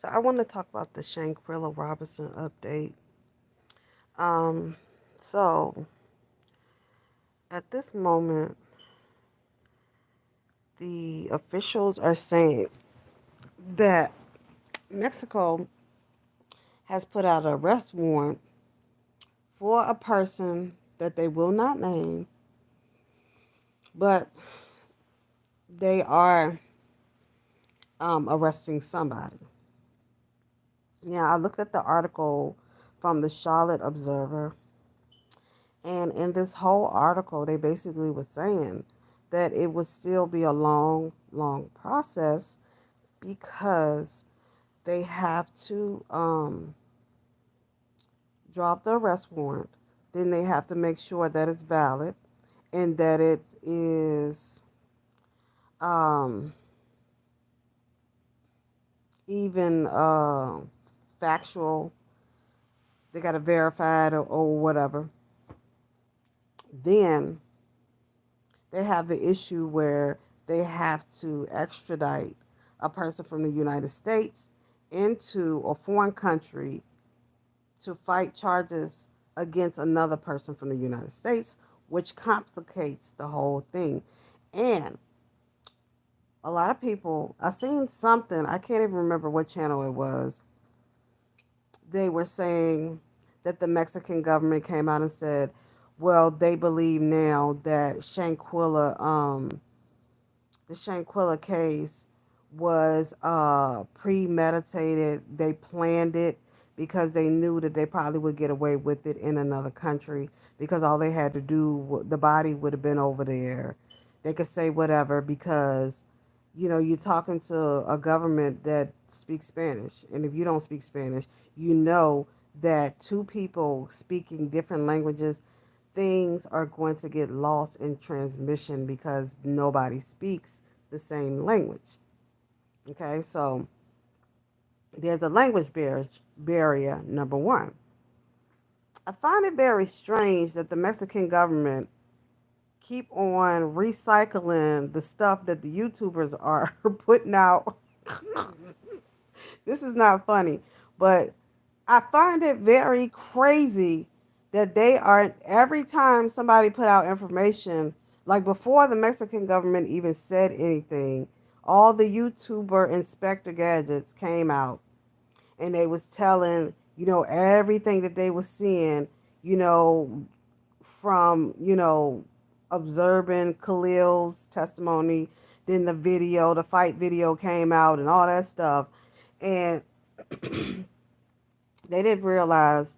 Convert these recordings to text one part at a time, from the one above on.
So I want to talk about the Shaquella Robinson update. Um, so at this moment, the officials are saying that Mexico has put out an arrest warrant for a person that they will not name, but they are arresting somebody. Now, I looked at the article from the Charlotte Observer, and in this whole article, they basically was saying that it would still be a long, long process because they have to drop the arrest warrant. Then they have to make sure that it's valid and that it is um, even factual. They got to verify it or whatever. Then they have the issue where they have to extradite a person from the United States into a foreign country to fight charges against another person from the United States, which complicates the whole thing. And a lot of people, I seen something, I can't even remember what channel it was. They were saying that the Mexican government came out and said, well, they believe now that the Shaquilla case was premeditated. They planned it because they knew that they probably would get away with it in another country because all they had to do, the body would have been over there. They could say whatever because, you're talking to a government that speaks Spanish. And if you don't speak Spanish, you know that two people speaking different languages, things are going to get lost in transmission because nobody speaks the same language. Okay, so there's a language barrier, number one. I find it very strange that the Mexican government keep on recycling the stuff that the YouTubers are putting out. This is not funny, but I find it very crazy that they are every time somebody put out information, like before the Mexican government even said anything, all the YouTuber Inspector Gadgets came out and they was telling, everything that they was seeing, you know, from, observing Khalil's testimony, then the video, the fight video came out and all that stuff. And they didn't realize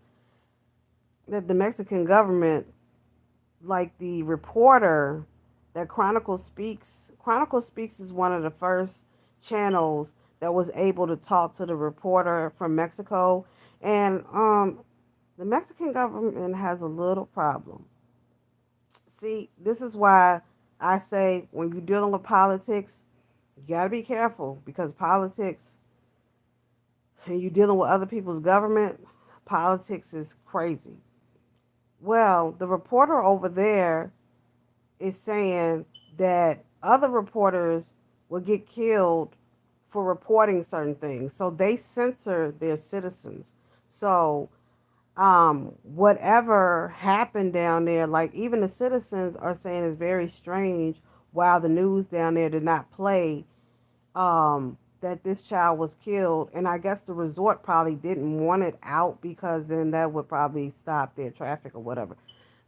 that the Mexican government, like the reporter that Chronicle Speaks is one of the first channels that was able to talk to the reporter from Mexico. And the Mexican government has a little problem. See, this is why I say when you're dealing with politics, you got to be careful because politics, and you're dealing with other people's government, politics is crazy. Well, the reporter over there is saying that other reporters will get killed for reporting certain things. So they censor their citizens. So whatever happened down there, like even the citizens are saying is very strange while the news down there did not play that this child was killed. And I guess the resort probably didn't want it out because then that would probably stop their traffic or whatever.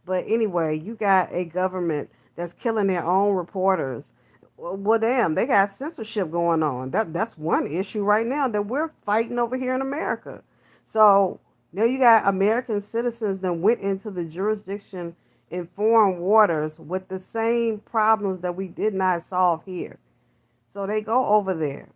But anyway, you got a government that's killing their own reporters. Well, damn, they got censorship going on. That's one issue right now that we're fighting over here in America. So now you got American citizens that went into the jurisdiction in foreign waters with the same problems that we did not solve here. So they go over there.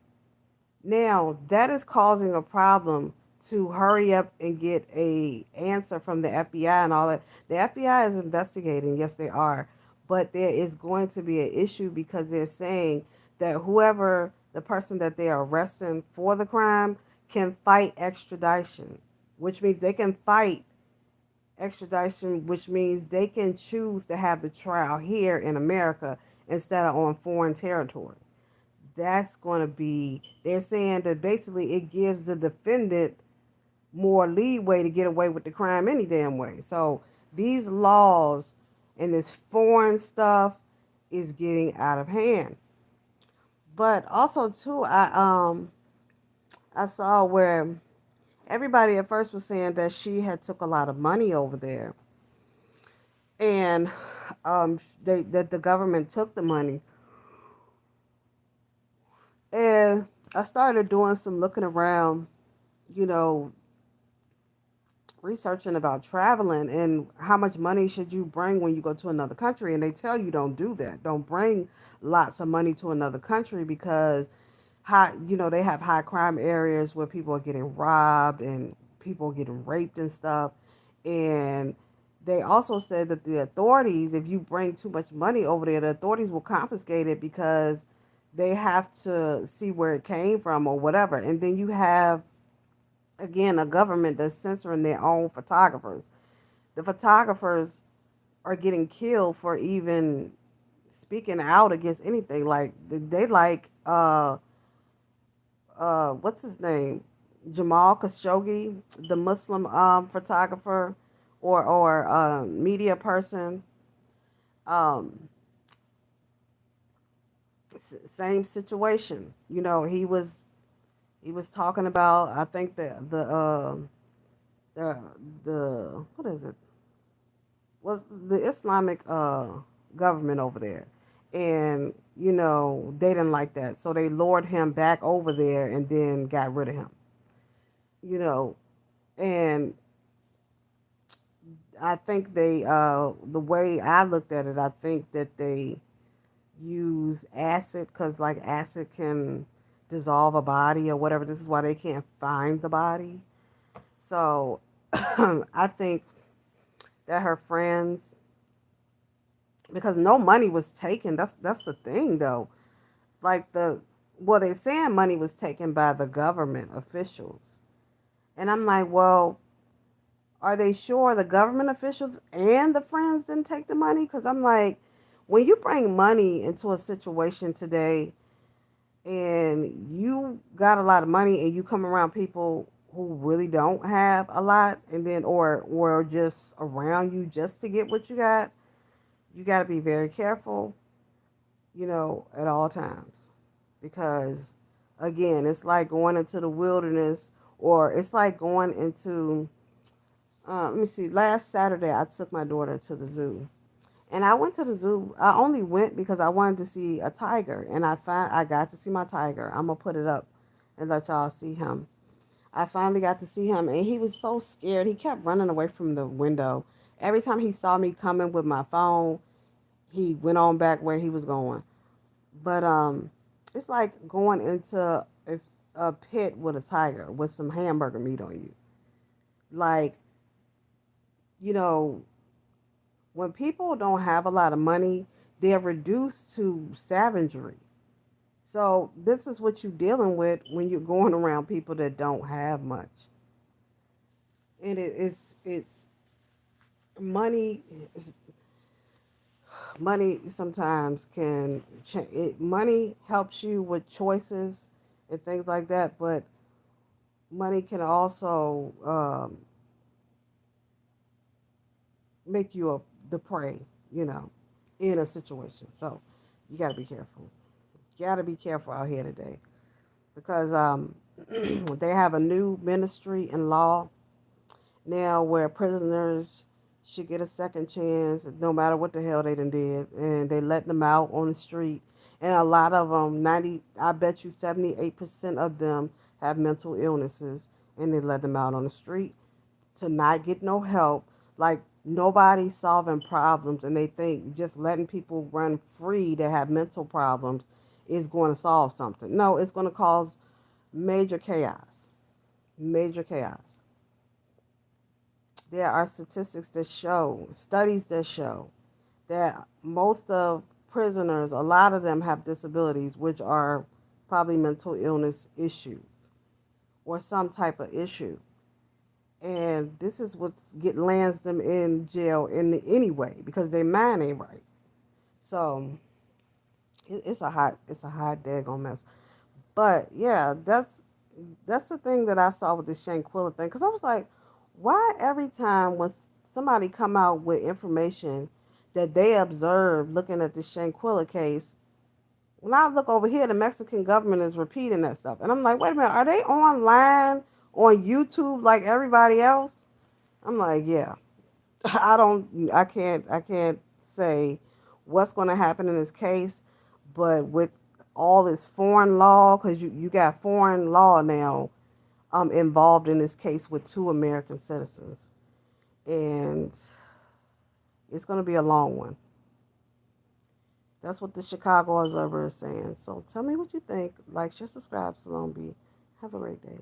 Now that is causing a problem to hurry up and get a answer from the FBI and all that. The FBI is investigating, yes they are, but there is going to be an issue because they're saying that whoever the person that they are arresting for the crime can fight extradition, which means they can fight extradition, which means they can choose to have the trial here in America instead of on foreign territory. that's going to be, they're saying that basically it gives the defendant more leeway to get away with the crime any damn way. So these laws and this foreign stuff is getting out of hand. But also too, I saw where everybody at first was saying that she had took a lot of money over there, and that the government took the money. And I started doing some looking around, you know, researching about traveling and how much money should you bring when you go to another country. And they tell you don't do that. Don't bring lots of money to another country because they have high crime areas where people are getting robbed and people are getting raped and stuff. And they also said that the authorities, if you bring too much money over there, the authorities will confiscate it because they have to see where it came from or whatever. And then you have, again, a government that's censoring their own photographers. The photographers are getting killed for even speaking out against anything. Like they like what's his name, Jamal Khashoggi, the Muslim photographer or media person. Um, Same situation. He was talking about, I think the the what is it, was the Islamic government over there, and they didn't like that, so they lured him back over there and then got rid of him. You know, and I think the way I looked at it, I think that they use acid because like acid can dissolve a body or whatever. This is why they can't find the body. So I think that her friends, because no money was taken. That's the thing though. Like they're saying money was taken by the government officials, and I'm like, well, are they sure the government officials and the friends didn't take the money? Because I'm like, when you bring money into a situation today, and you got a lot of money, and you come around people who really don't have a lot, and then or just around you just to get what you got to be very careful, at all times. Because, again, it's like going into the wilderness, or it's like going into, let me see, last Saturday I took my daughter to the zoo. And I went to the zoo. I only went because I wanted to see a tiger. And I got to see my tiger. I'm going to put it up and let y'all see him. I finally got to see him, and he was so scared. He kept running away from the window. Every time he saw me coming with my phone, he went on back where he was going. But it's like going into a pit with a tiger with some hamburger meat on you. Like, you know, when people don't have a lot of money, they're reduced to savagery. So this is what you're dealing with when you're going around people that don't have much. And it's money. Money sometimes can money helps you with choices and things like that, but money can also make you the prey, you know, in a situation. So you got to be careful. You got to be careful out here today because they have a new ministry in law now where prisoners should get a second chance no matter what the hell they done did, and they letting them out on the street. And a lot of them, 90, I bet you 78% of them have mental illnesses, and they let them out on the street to not get no help. Like nobody's solving problems, and they think just letting people run free that have mental problems is going to solve something. No, it's going to cause major chaos. Major chaos. There are studies that show that most of prisoners, a lot of them have disabilities, which are probably mental illness issues or some type of issue. And this is what lands them in jail anyway because their mind ain't right. So it's a hot daggone mess. But yeah, that's the thing that I saw with the Shanquilla thing, because I was like, why every time when somebody come out with information that they observed looking at the Shanquilla case, when I look over here, the Mexican government is repeating that stuff, and I'm like, wait a minute, are they online on YouTube like everybody else? I'm like, yeah, I can't say what's going to happen in this case, but with all this foreign law, because you got foreign law now involved in this case with two American citizens, and it's going to be a long one. That's what the Chicago Observer is saying. So tell me what you think. Like, share, subscribe, Salome B. Have a great day.